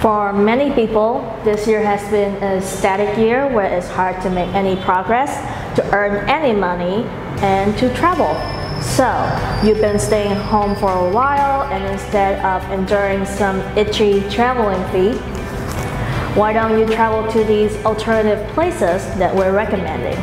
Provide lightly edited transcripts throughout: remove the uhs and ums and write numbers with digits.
For many people, this year has been a static year where it's hard to make any progress, to earn any money, and to travel. So, you've been staying home for a while, and instead of enduring some itchy traveling fee, why don't you travel to these alternative places that we're recommending?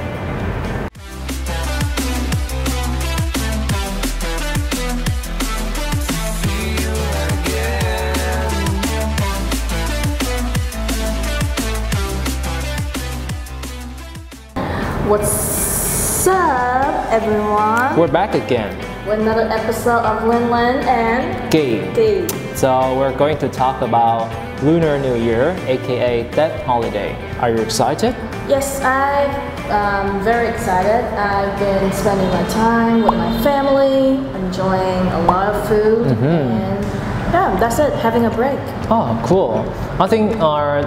What's up, everyone? We're back again with another episode of Linh Linh and Kỳ. So we're going to talk about Lunar New Year, aka Tết holiday. Are you excited? Yes, I'm very excited. I've been spending my time with my family, enjoying a lot of food, and yeah, that's it, having a break. Oh, cool. I think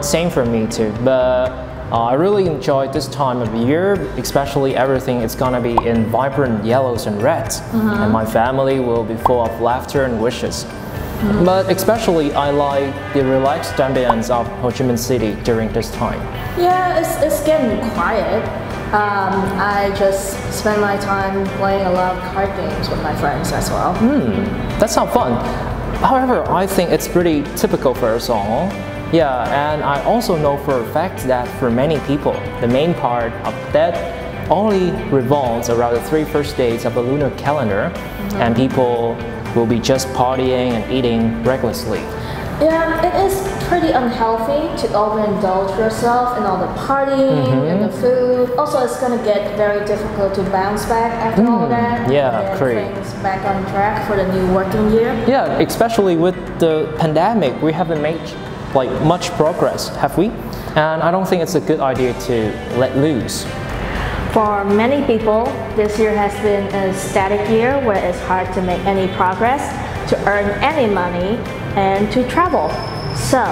same for me too, but I really enjoyed this time of year, especially everything is gonna be in vibrant yellows and reds, and my family will be full of laughter and wishes. But especially I like the relaxed ambience of Ho Chi Minh City during this time. Yeah, it's getting quiet. I just spend my time playing a lot of card games with my friends as well. That sounds fun. However, I think it's pretty typical for us all. Yeah, and I also know for a fact that for many people, the main part of that only revolves around the 3 first days of the lunar calendar, and people will be just partying and eating recklessly. Yeah, it is pretty unhealthy to overindulge yourself in all the partying and the food. Also, it's gonna get very difficult to bounce back after all that. Yeah, and great. Things back on track for the new working year. Yeah, especially with the pandemic, we haven't made much progress, have we? And I don't think it's a good idea to let loose. For many people, this year has been a static year where it's hard to make any progress, to earn any money, and to travel. So,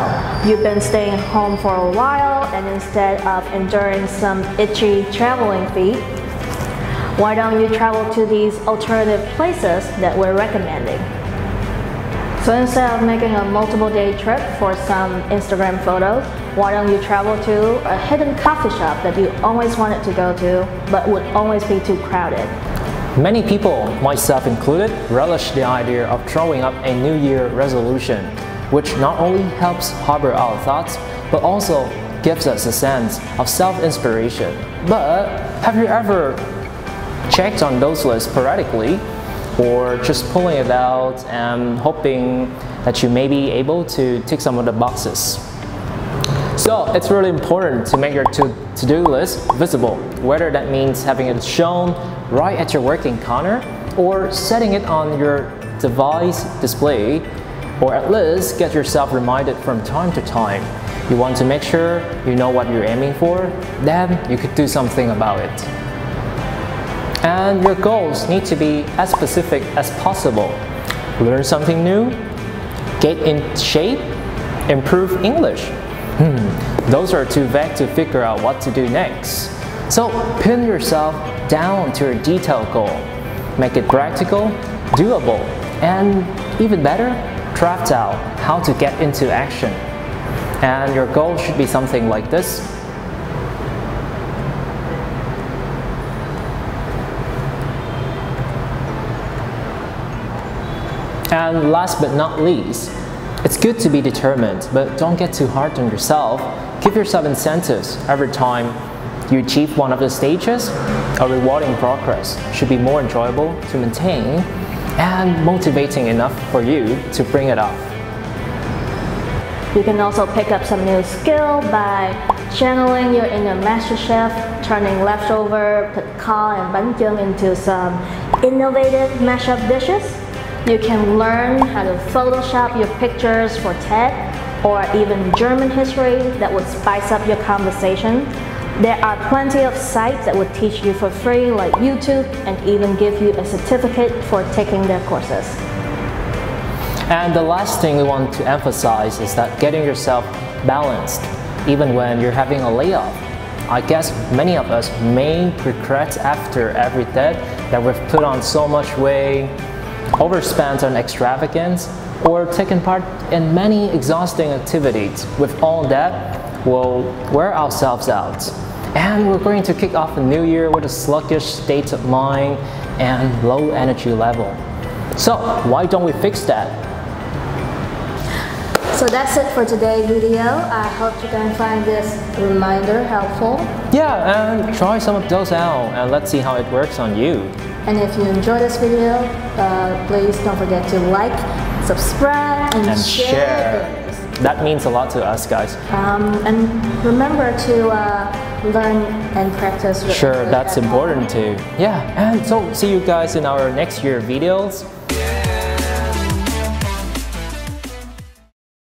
you've been staying home for a while, and instead of enduring some itchy traveling fee, why don't you travel to these alternative places that we're recommending? So instead of making a multiple day trip for some Instagram photos, why don't you travel to a hidden coffee shop that you always wanted to go to, but would always be too crowded? Many people, myself included, relish the idea of drawing up a New Year resolution, which not only helps harbor our thoughts, but also gives us a sense of self-inspiration. But have you ever checked on those lists sporadically, or just pulling it out and hoping that you may be able to tick some of the boxes? So it's really important to make your to-do list visible, whether that means having it shown right at your working corner or setting it on your device display, or at least get yourself reminded from time to time. You want to make sure you know what you're aiming for, then you could do something about it. And your goals need to be as specific as possible. Learn something new, get in shape, improve English. Those are too vague to figure out what to do next. So pin yourself down to a detailed goal. Make it practical, doable, and even better, draft out how to get into action. And your goal should be something like this. And last but not least, it's good to be determined, but don't get too hard on yourself. Give yourself incentives every time you achieve one of the stages. A rewarding progress should be more enjoyable to maintain and motivating enough for you to bring it up. You can also pick up some new skill by channeling your inner master chef, turning leftover thịt kho and bánh chưng into some innovative mashup dishes. You can learn how to Photoshop your pictures for TED, or even German history that would spice up your conversation. There are plenty of sites that would teach you for free, like YouTube, and even give you a certificate for taking their courses. And the last thing we want to emphasize is that getting yourself balanced, even when you're having a layoff. I guess many of us may regret after every Tết that we've put on so much weight, overspent on extravagance, or taken part in many exhausting activities. With all that, we'll wear ourselves out. And we're going to kick off the new year with a sluggish state of mind and low energy level. So why don't we fix that? So that's it for today's video. I hope you can find this reminder helpful. Yeah, and try some of those out and let's see how it works on you. And if you enjoyed this video, please don't forget to like, subscribe, and share. That means a lot to us, guys. And remember to learn and practice. Sure, that's important too. Yeah, and so see you guys in our next year videos.